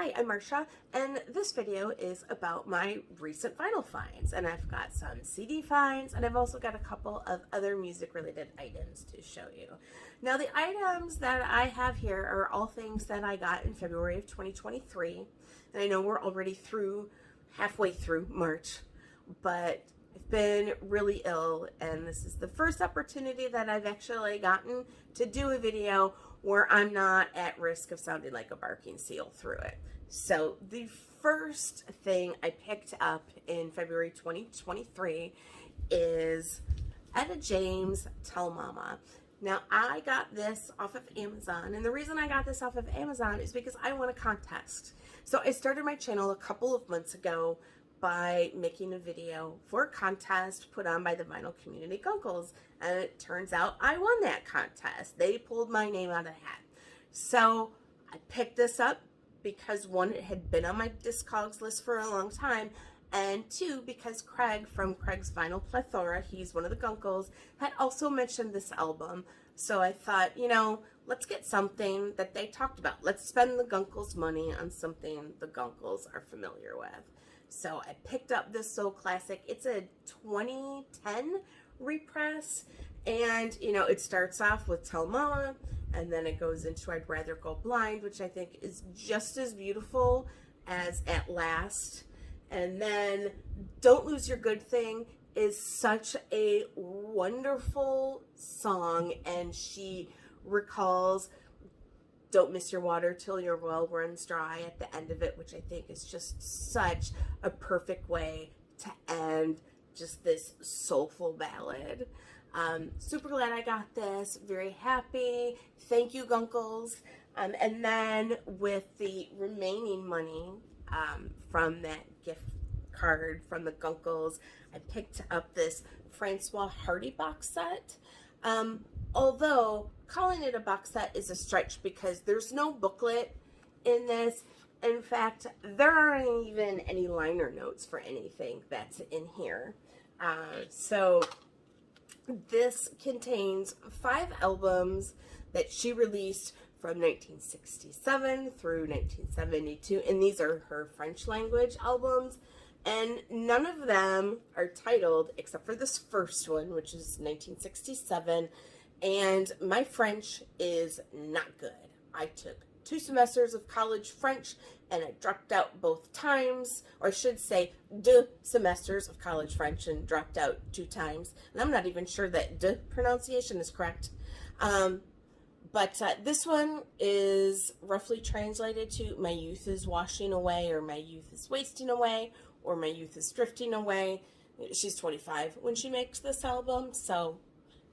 Hi, I'm Marsha, and this video is about my recent vinyl finds. And I've got some CD finds, and I've also got a couple of other music-related items to show you. Now, the items that I have here are all things that I got in February of 2023. And I know we're already halfway through March, but I've been really ill, and this is the first opportunity that I've actually gotten to do a video where I'm not at risk of sounding like a barking seal through it. So the first thing I picked up in February 2023 is Etta James' Tell Mama. Now, I got this off of Amazon, and the reason I got this off of Amazon is because I won a contest. So I started my channel a couple of months ago by making a video for a contest put on by the Vinyl Community Gunkles, and it turns out I won that contest. They pulled my name out of the hat. So I picked this up because, one, it had been on my Discogs list for a long time, and two, because Craig from Craig's Vinyl Plethora, he's one of the Gunkles, had also mentioned this album. So I thought, you know, let's get something that they talked about. Let's spend the Gunkles' money on something the Gunkles are familiar with. So I picked up this Soul Classic. It's a 2010 repress, and you know, it starts off with Tell Mama, and then it goes into I'd Rather Go Blind, which I think is just as beautiful as At Last. And then Don't Lose Your Good Thing is such a wonderful song, and she recalls Don't Miss Your Water Till Your Well Runs Dry at the end of it, which I think is just such a perfect way to end just this soulful ballad. Super glad I got this. Very happy. Thank you, Gunkles. And then with the remaining money from that gift card from the Gunkles, I picked up this Francois Hardy box set. Although calling it a box set is a stretch because there's no booklet in this. In fact, there aren't even any liner notes for anything that's in here. So this contains 5 albums that she released from 1967 through 1972, and these are her French language albums, and none of them are titled except for this first one, which is 1967. And my French is not good. I took 2 semesters of college French, and I dropped out both times, or I should say 2 semesters of college French and dropped out 2 times. And I'm not even sure that the pronunciation is correct. But this one is roughly translated to My Youth is Washing Away, or My Youth is Wasting Away, or My Youth is Drifting Away. She's 25 when she makes this album, so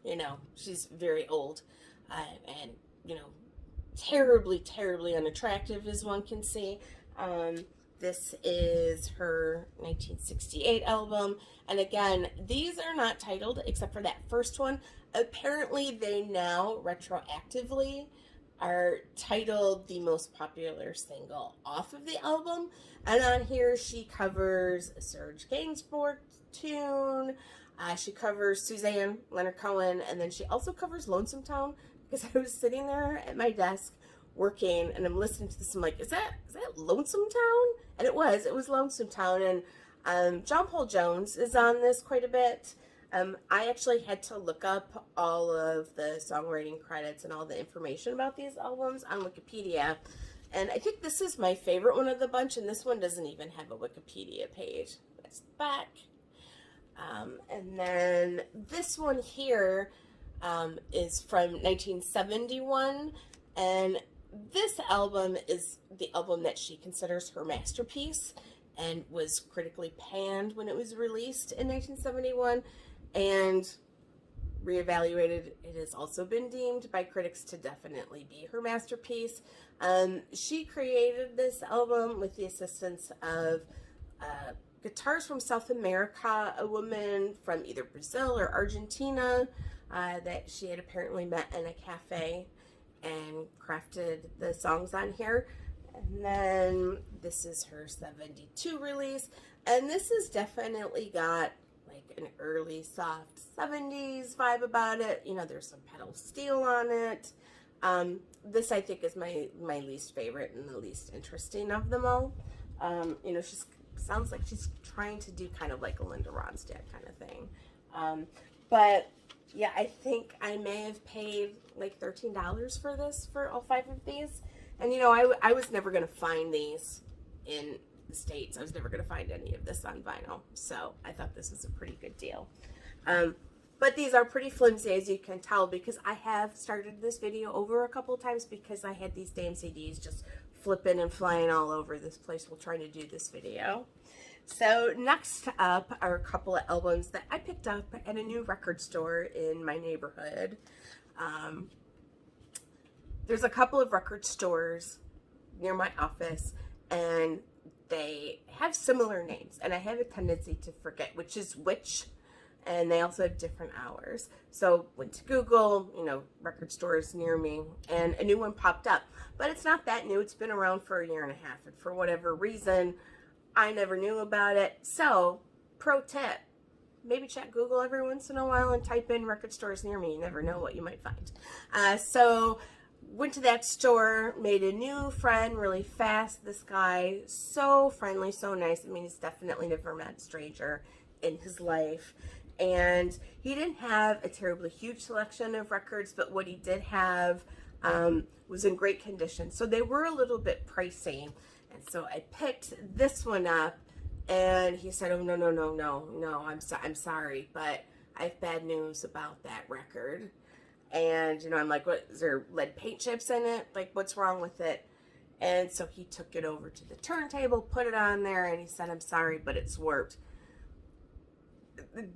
you know, she's very old, and, you know, terribly, terribly unattractive, as one can see. This is her 1968 album, and again, these are not titled except for that first one. Apparently, they now retroactively are titled the most popular single off of the album, and on here she covers a Serge Gainsbourg tune. She covers Suzanne, Leonard Cohen, and then she also covers Lonesome Town, because I was sitting there at my desk working, and I'm listening to this. I'm like, is that Lonesome Town? And it was Lonesome Town, and John Paul Jones is on this quite a bit. I actually had to look up all of the songwriting credits and all the information about these albums on Wikipedia, and I think this is my favorite one of the bunch, and this one doesn't even have a Wikipedia page. That's the back. And then this one here is from 1971, and this album is the album that she considers her masterpiece and was critically panned when it was released in 1971 and reevaluated. It has also been deemed by critics to definitely be her masterpiece. She created this album with the assistance of guitars from South America, a woman from either Brazil or Argentina that she had apparently met in a cafe, and crafted the songs on here. And then this is her 72 release, and this has definitely got like an early soft 70s vibe about it. You know, there's some pedal steel on it. this I think is my least favorite and the least interesting of them all. You know, she sounds like she's trying to do kind of like a Linda Ronstadt kind of thing. But yeah, I think I may have paid like $13 for this, for all 5 of these. And you know, I was never going to find these in the States. I was never going to find any of this on vinyl. So I thought this was a pretty good deal. But these are pretty flimsy, as you can tell, because I have started this video over a couple times because I had these damn CDs just flipping and flying all over this place while trying to do this video. So next up are a couple of albums that I picked up at a new record store in my neighborhood. There's a couple of record stores near my office, and they have similar names, and I have a tendency to forget which is which, and they also have different hours. So went to Google, you know, record stores near me, and a new one popped up. But it's not that new. It's been around for a year and a half, and for whatever reason, I never knew about it. So, pro tip, maybe check Google every once in a while and type in record stores near me. You never know what you might find. So went to that store, made a new friend really fast. This guy, so friendly, so nice. I mean, he's definitely never met a stranger in his life. And he didn't have a terribly huge selection of records, but what he did have was in great condition. So they were a little bit pricey. And so I picked this one up, and he said, oh, no, I'm sorry, but I have bad news about that record. And, you know, I'm like, what, is there lead paint chips in it? Like, what's wrong with it? And so he took it over to the turntable, put it on there, and he said, I'm sorry, but it's warped.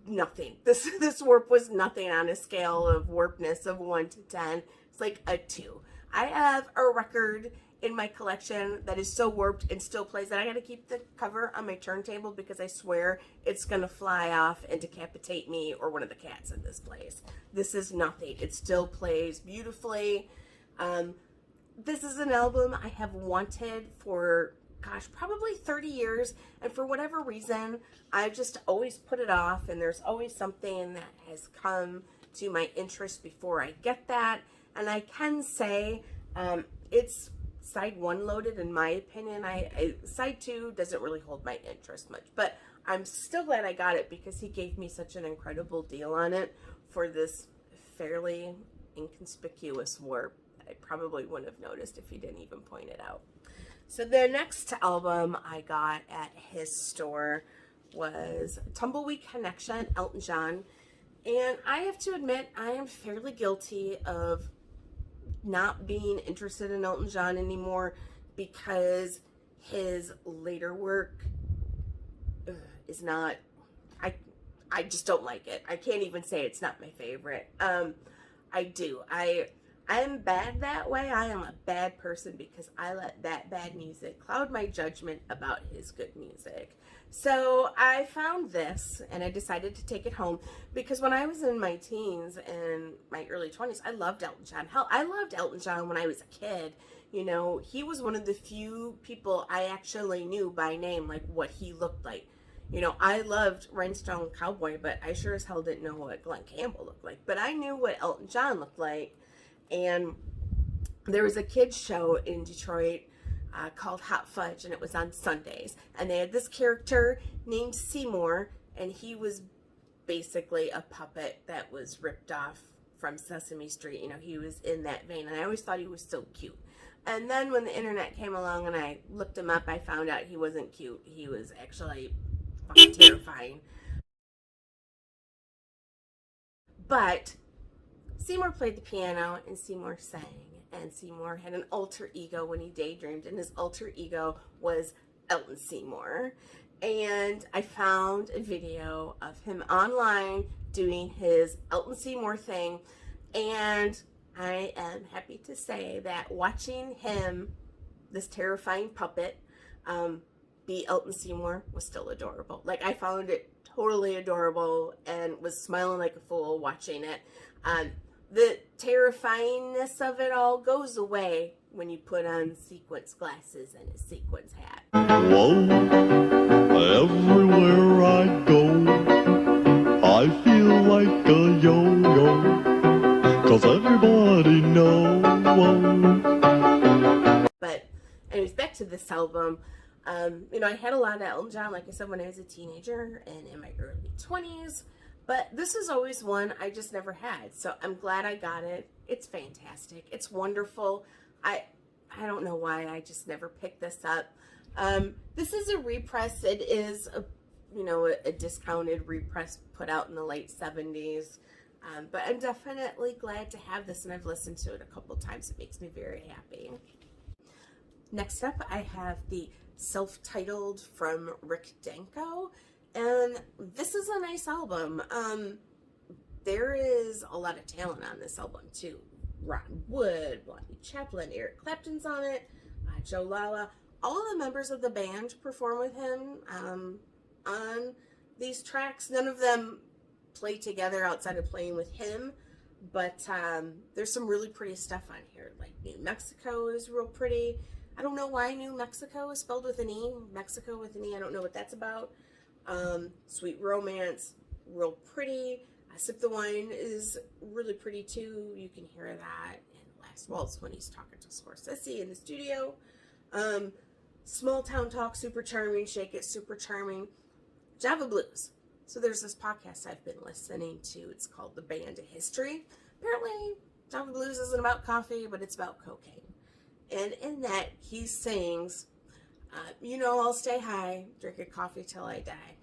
Nothing. This warp was nothing on a scale of warpness of 1 to 10. It's like a 2. I have a record in my collection that is so warped and still plays that I got to keep the cover on my turntable because I swear it's going to fly off and decapitate me or one of the cats in this place. This is nothing. It still plays beautifully. This is an album I have wanted for, gosh, probably 30 years. And for whatever reason, I've just always put it off. And there's always something that has come to my interest before I get that. And I can say it's side 1 loaded, in my opinion. Side 2 doesn't really hold my interest much, but I'm still glad I got it because he gave me such an incredible deal on it for this fairly inconspicuous warp. I probably wouldn't have noticed if he didn't even point it out. So the next album I got at his store was Tumbleweed Connection, Elton John. And I have to admit, I am fairly guilty of not being interested in Elton John anymore because his later work is not, I just don't like it. I can't even say it's not my favorite. I am bad that way. I am a bad person because I let that bad music cloud my judgment about his good music. So I found this and I decided to take it home because when I was in my teens and my early 20s, I loved Elton John. Hell, I loved Elton John when I was a kid. You know, he was one of the few people I actually knew by name, like what he looked like. You know, I loved Rhinestone Cowboy, but I sure as hell didn't know what Glenn Campbell looked like. But I knew what Elton John looked like. And there was a kids show in Detroit called Hot Fudge, and it was on Sundays. And they had this character named Seymour, and he was basically a puppet that was ripped off from Sesame Street. You know, he was in that vein, and I always thought he was so cute. And then when the internet came along and I looked him up, I found out he wasn't cute. He was actually fucking terrifying. But Seymour played the piano and Seymour sang, and Seymour had an alter ego when he daydreamed, and his alter ego was Elton Seymour. And I found a video of him online doing his Elton Seymour thing, and I am happy to say that watching him, this terrifying puppet, be Elton Seymour was still adorable. Like, I found it totally adorable and was smiling like a fool watching it. The terrifyingness of it all goes away when you put on sequins glasses and a sequins hat. Whoa, everywhere I go, I feel like a yo-yo, 'cause everybody knows this album. You know, I had a lot of Elton John, like I said, when I was a teenager and in my early 20s, but this is always one I just never had. So I'm glad I got it. It's fantastic. It's wonderful. I don't know why I just never picked this up. This is a repress. It is a discounted repress put out in the late 70s. But I'm definitely glad to have this, and I've listened to it a couple times. It makes me very happy. Next up, I have the self-titled from Rick Danko, and this is a nice album. There is a lot of talent on this album too. Ron Wood, Blondie Chaplin, Eric Clapton's on it, Joe Lala. All the members of the band perform with him on these tracks. None of them play together outside of playing with him, but there's some really pretty stuff on here. Like New Mexico is real pretty. I don't know why New Mexico is spelled with an E. Mexico with an E. I don't know what that's about. Sweet Romance, real pretty. Sip the Wine is really pretty too. You can hear that in Last Waltz when he's talking to Scorsese in the studio. Small Town Talk, super charming. Shake It, super charming. Java Blues. So there's this podcast I've been listening to. It's called The Band of History. Apparently, Java Blues isn't about coffee, but it's about cocaine. And in that, he sings, I'll stay high, drinking coffee till I die.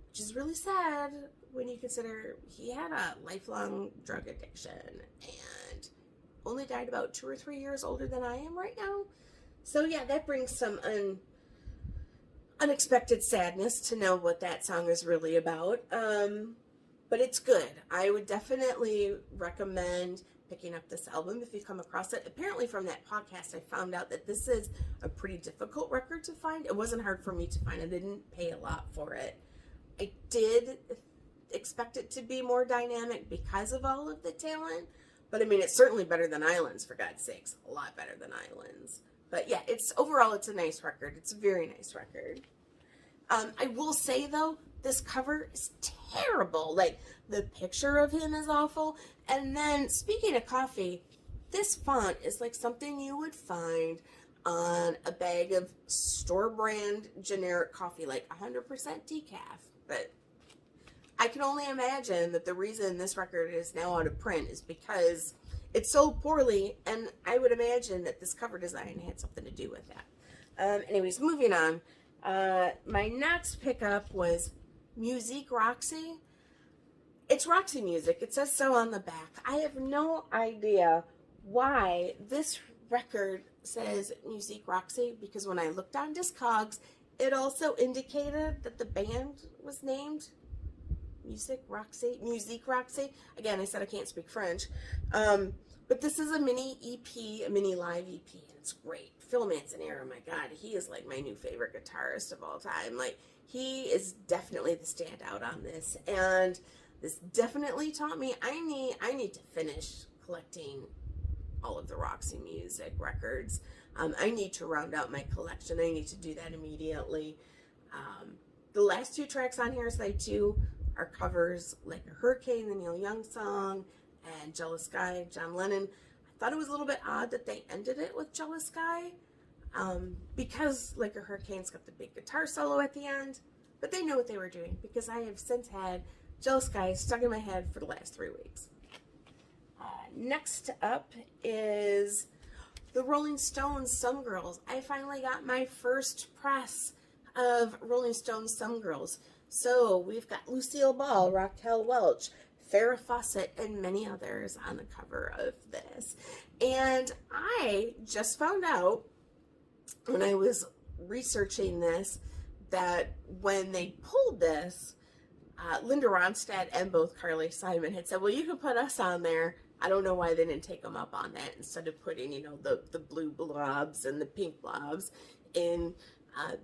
Which is really sad when you consider he had a lifelong drug addiction and only died about 2 or 3 years older than I am right now. So yeah, that brings some unexpected sadness to know what that song is really about. But it's good. I would definitely recommend picking up this album if you come across it. Apparently from that podcast, I found out that this is a pretty difficult record to find. It wasn't hard for me to find. I didn't pay a lot for it. I did expect it to be more dynamic because of all of the talent. But I mean, it's certainly better than Islands, for God's sakes. A lot better than Islands. But yeah, overall it's a nice record. It's a very nice record. I will say though, this cover is terrible. Like, the picture of him is awful. And then, speaking of coffee, this font is like something you would find on a bag of store brand generic coffee, like 100% decaf. But I can only imagine that the reason this record is now out of print is because it's sold poorly, and I would imagine that this cover design had something to do with that. Anyways, moving on. My next pickup was Musique Roxy. It's Roxy music. It says so on the back. I have no idea why this record says Musique Roxy, because when I looked on Discogs, it also indicated that the band was named Musique Roxy. Again, I said I can't speak French. But this is a mini EP, a mini live EP, and it's great. Phil Manzanera, my God, he is like my new favorite guitarist of all time. Like, he is definitely the standout on this, and this definitely taught me I need to finish collecting all of the Roxy music records. I need to round out my collection. I need to do that immediately. The last 2 tracks on here, Side 2, are covers, Like a Hurricane, the Neil Young song, and Jealous Guy, John Lennon. I thought it was a little bit odd that they ended it with Jealous Guy, because Like a Hurricane's got the big guitar solo at the end, but they know what they were doing, because I have since had Jealous Guy stuck in my head for the last 3 weeks. Next up is the Rolling Stones Some Girls. I finally got my first press of Rolling Stones Some Girls. So we've got Lucille Ball, Raquel Welch, Farrah Fawcett, and many others on the cover of this. And I just found out when I was researching this that when they pulled this, Linda Ronstadt and both Carly Simon had said, well, you can put us on there. I don't know why they didn't take them up on that instead of putting, the blue blobs and the pink blobs in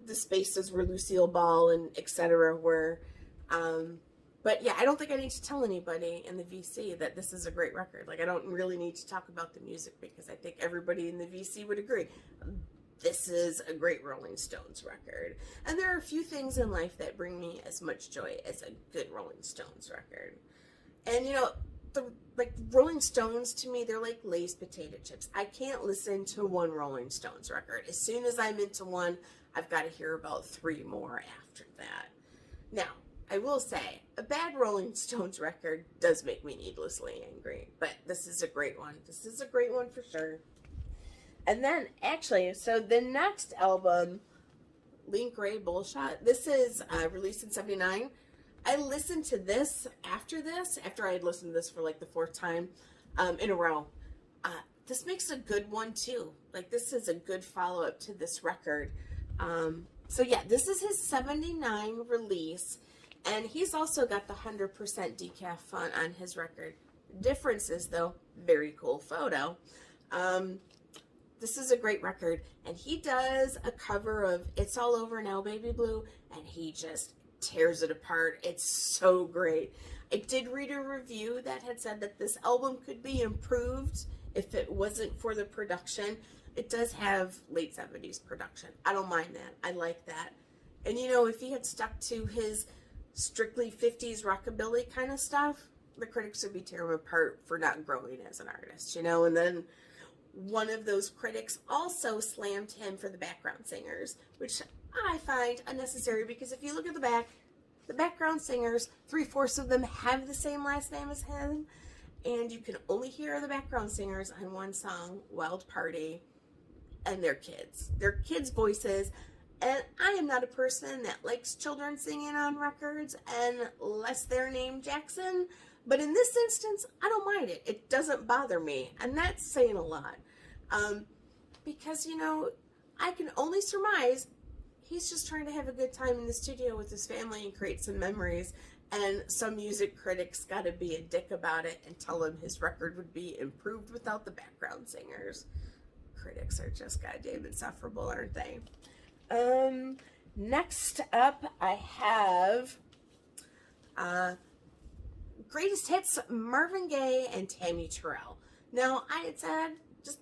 the spaces where Lucille Ball and etc. were. But yeah, I don't think I need to tell anybody in the VC that this is a great record. Like, I don't really need to talk about the music because I think everybody in the VC would agree. This is a great Rolling Stones record. And there are a few things in life that bring me as much joy as a good Rolling Stones record. And, like Rolling Stones, to me, they're like Lay's potato chips. I can't listen to one Rolling Stones record. As soon as I'm into one, I've got to hear about 3 more after that. Now, I will say, a bad Rolling Stones record does make me needlessly angry, but this is a great one. This is a great one for sure. And then, actually, so the next album, Wray, Bullshot, this is released in 79. I listened to this after I had listened to this for like the 4th time in a row. This makes a good one too. Like, this is a good follow-up to this record. So yeah, this is his 79 release, and he's also got the 100% decaf font on his record. Difference is, though, very cool photo. This is a great record, and he does a cover of It's All Over Now, Baby Blue, and he just tears it apart. It's so great. I did read a review that had said that this album could be improved if it wasn't for the production. It does have late 70s production. I don't mind that. I like that. And you know, if he had stuck to his strictly 50s rockabilly kind of stuff, the critics would be tearing him apart for not growing as an artist, you know. And then one of those critics also slammed him for the background singers, which I find unnecessary, because if you look at the background singers, 3/4 of them have the same last name as him, and you can only hear the background singers on one song, Wild Party, and their kids' voices. And I am not a person that likes children singing on records unless they're named Jackson, but in this instance, I don't mind it. It doesn't bother me, and that's saying a lot. Because, you know, I can only surmise he's just trying to have a good time in the studio with his family and create some memories, and some music critics got to be a dick about it and tell him his record would be improved without the background singers. Critics are just goddamn insufferable, aren't they? Next up, I have Greatest Hits, Marvin Gaye and Tammy Terrell. Now, I had said just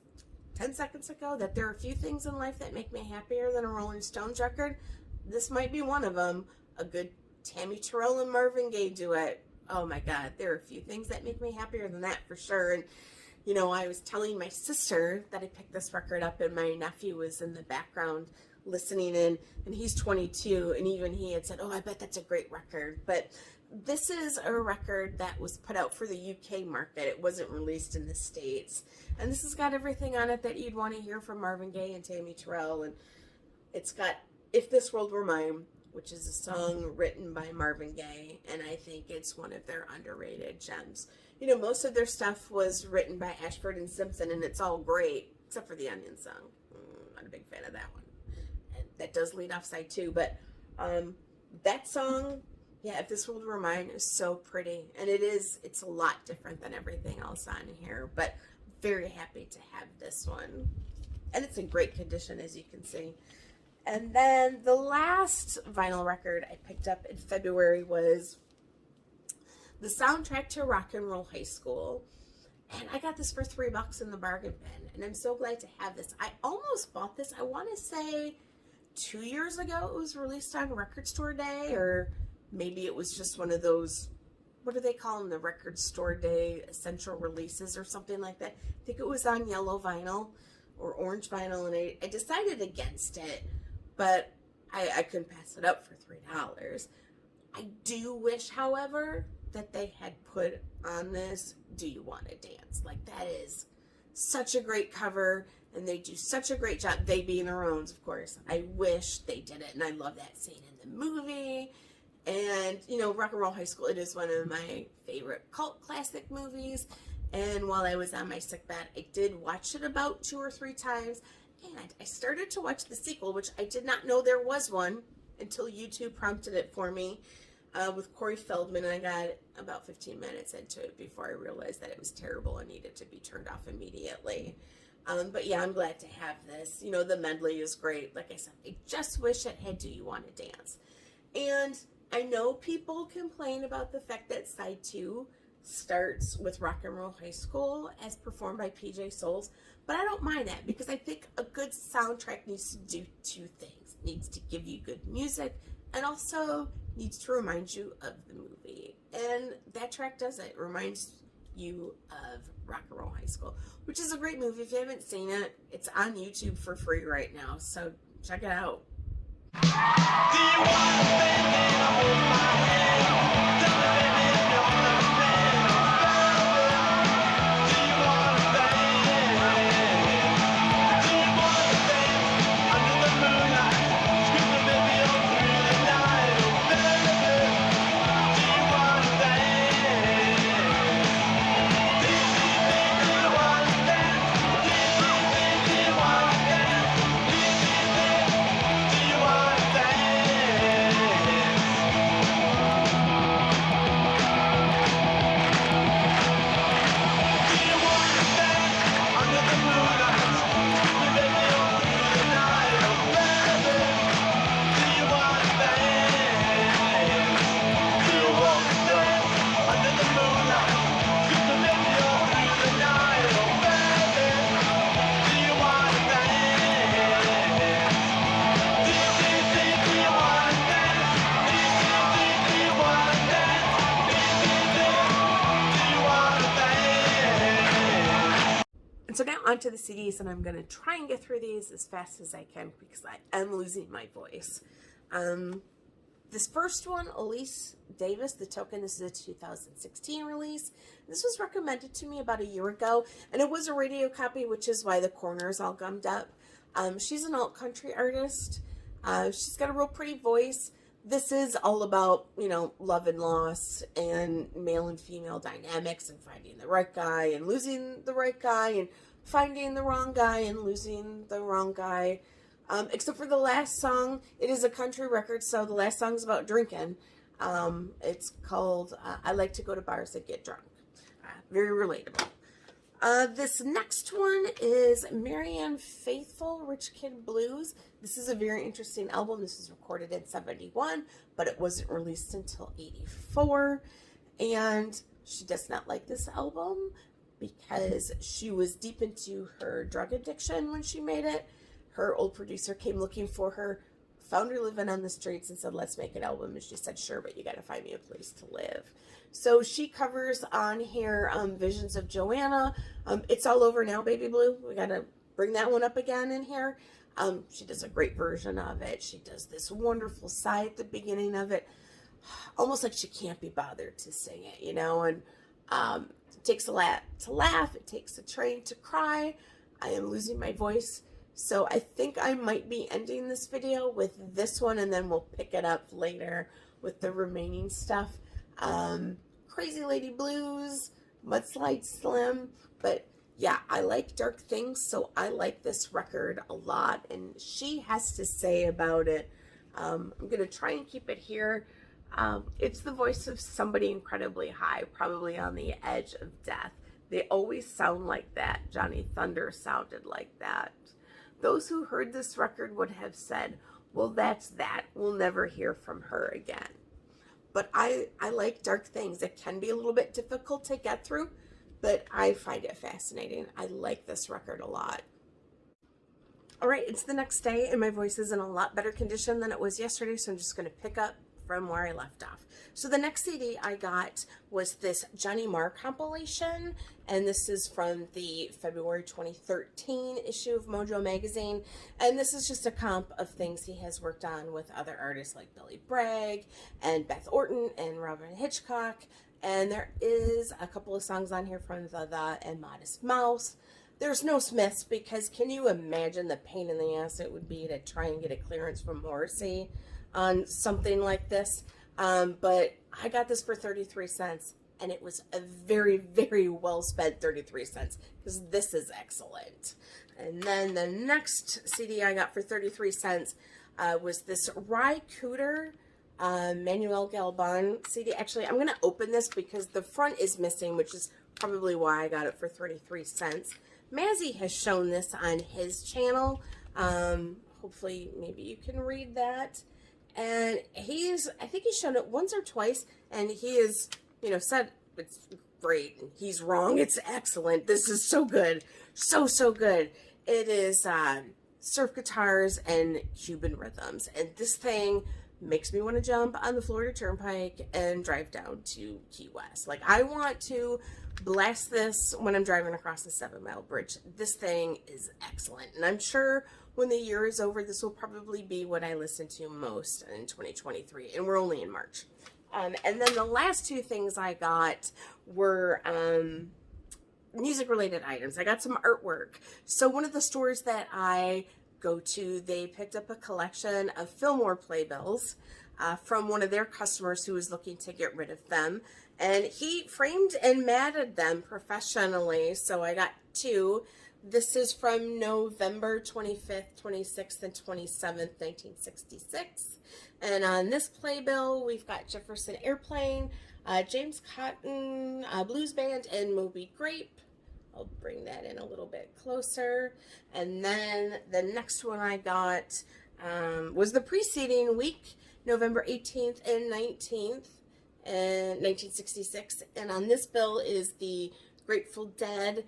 10 seconds ago that there are a few things in life that make me happier than a Rolling Stones record. This might be one of them. A good Tammy Terrell and Marvin Gaye duet. Oh my God, there are a few things that make me happier than that for sure. And you know, I was telling my sister that I picked this record up, and my nephew was in the background listening in, and he's 22, and even he had said, oh, I bet that's a great record. But this is a record that was put out for the UK market. It wasn't released in the States. And this has got everything on it that you'd want to hear from Marvin Gaye and Tammy Terrell. And it's got If This World Were Mine, which is a song written by Marvin Gaye, and I think it's one of their underrated gems. You know, most of their stuff was written by Ashford and Simpson, and it's all great, except for the Onion song. Not a big fan of that one. And that does lead off side 2, but that song, yeah, If This World Were Mine, is so pretty, and it's a lot different than everything else on here, but very happy to have this one. And it's in great condition, as you can see. And then the last vinyl record I picked up in February was the soundtrack to Rock and Roll High School. And I got this for $3 in the bargain bin, and I'm so glad to have this. I almost bought this, I want to say 2 years ago. It was released on Record Store Day, or maybe it was just one of those, what do they call them, the Record Store Day essential releases or something like that. I think it was on yellow vinyl or orange vinyl, and I decided against it, but I couldn't pass it up for $3. I do wish, however, that they had put on this Do You Want to Dance. Like, that is such a great cover, and they do such a great job, they being the Ramones, of course. I wish they did it, and I love that scene in the movie. And, you know, Rock and Roll High School, it is one of my favorite cult classic movies, and while I was on my sickbed, I did watch it about 2 or 3 times, and I started to watch the sequel, which I did not know there was one until YouTube prompted it for me, with Corey Feldman, and I got about 15 minutes into it before I realized that it was terrible and needed to be turned off immediately. But yeah, I'm glad to have this. You know, the medley is great. Like I said, I just wish it had Do You Want to Dance. And I know people complain about the fact that side 2 starts with Rock and Roll High School as performed by PJ Souls, but I don't mind that, because I think a good soundtrack needs to do 2 things. It needs to give you good music, and also needs to remind you of the movie. And that track does it. It reminds Rescue of Rock and Roll High School, which is a great movie. If you haven't seen it, it's on YouTube for free right now, so check it out. Do you want to stand there and hold my hand? Tell me, baby, if you understand. Do you want to stand? Do you want to stand under the moonlight? Screaming, baby, all through the night. Oh, baby, do you want to stand? Do you think you want to stand? Do you think you want to stand? Do you want to stand? And so now onto the CDs, and I'm going to try and get through these as fast as I can because I am losing my voice. This first one, Elise Davis, The Token, this is a 2016 release. This was recommended to me about a year ago, and it was a radio copy, which is why the corner is all gummed up. She's an alt country artist. She's got a real pretty voice. This is all about, you know, love and loss and male and female dynamics and finding the right guy and losing the right guy and finding the wrong guy and losing the wrong guy. Except for the last song, it is a country record, so the last song is about drinking. It's called I Like to Go to Bars and Get Drunk. Very relatable. This next one is Marianne Faithfull, Rich Kid Blues. This is a very interesting album. This was recorded in 71, but it wasn't released until 84. And she does not like this album because she was deep into her drug addiction when she made it. Her old producer came looking for her, found her living on the streets and said, let's make an album. And she said, sure, but you got to find me a place to live. So she covers on here Visions of Joanna. It's All Over Now, Baby Blue. We got to bring that one up again in here. She does a great version of it. She does this wonderful sigh at the beginning of it. Almost like she can't be bothered to sing it, you know. And it takes a lot to laugh. It takes a train to cry. I am losing my voice. So I think I might be ending this video with this one, and then we'll pick it up later with the remaining stuff. Crazy Lady Blues, Mudslide Slim, but yeah, I like dark things, so I like this record a lot, and she has to say about it. I'm gonna try and keep it here. It's the voice of somebody incredibly high, probably on the edge of death. They always sound like that. Johnny Thunder sounded like that. Those who heard this record would have said, well, that's that. We'll never hear from her again. But I like dark things. It can be a little bit difficult to get through, but I find it fascinating. I like this record a lot. All right, it's the next day, and my voice is in a lot better condition than it was yesterday, so I'm just going to pick up from where I left off. So the next CD I got was this Johnny Marr compilation, and this is from the February 2013 issue of Mojo magazine, and this is just a comp of things he has worked on with other artists like Billy Bragg and Beth Orton and Robin Hitchcock, and there is a couple of songs on here from The and Modest Mouse. There's no Smiths, because can you imagine the pain in the ass it would be to try and get a clearance from Morrissey on something like this? But I got this for 33 cents, and it was a very, very well spent 33 cents, because this is excellent. And then the next CD I got for 33 cents was this Ry Cooder Manuel Galban CD. Actually, I'm going to open this because the front is missing, which is probably why I got it for 33 cents. Mazzy has shown this on his channel. Hopefully, maybe you can read that. And I think he's shown it once or twice, and he has, said it's great. He's wrong. It's excellent. This is so good. So good. It is surf guitars and Cuban rhythms. And this thing makes me want to jump on the Florida Turnpike and drive down to Key West. Like, I want to blast this when I'm driving across the 7 Mile Bridge. This thing is excellent, and I'm sure when the year is over, this will probably be what I listen to most in 2023, and we're only in March. And then the last two things I got were music-related items. I got some artwork. So one of the stores that I go to, they picked up a collection of Fillmore playbills from one of their customers who was looking to get rid of them. And he framed and matted them professionally. So I got two. This is from November 25th, 26th, and 27th, 1966. And on this playbill, we've got Jefferson Airplane, James Cotton Blues Band, and Moby Grape. I'll bring that in a little bit closer. And then the next one I got was the preceding week, November 18th and 19th, in 1966. And on this bill is the Grateful Dead,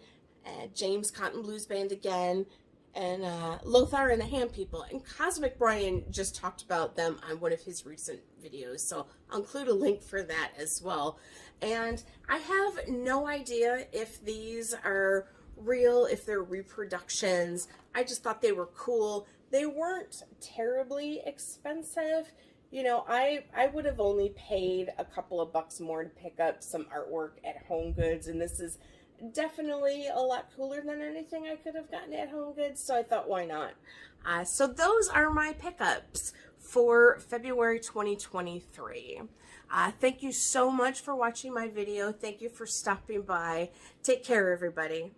James Cotton Blues Band again, and Lothar and the Ham People. And Cosmic Brian just talked about them on one of his recent videos, so I'll include a link for that as well. And I have no idea if these are real, if they're reproductions. I just thought they were cool. They weren't terribly expensive. You know, I would have only paid a couple of bucks more to pick up some artwork at Home Goods, and this is definitely a lot cooler than anything I could have gotten at Home Goods, so I thought, why not? So those are my pickups for February 2023. Thank you so much for watching my video. Thank you for stopping by. Take care, everybody.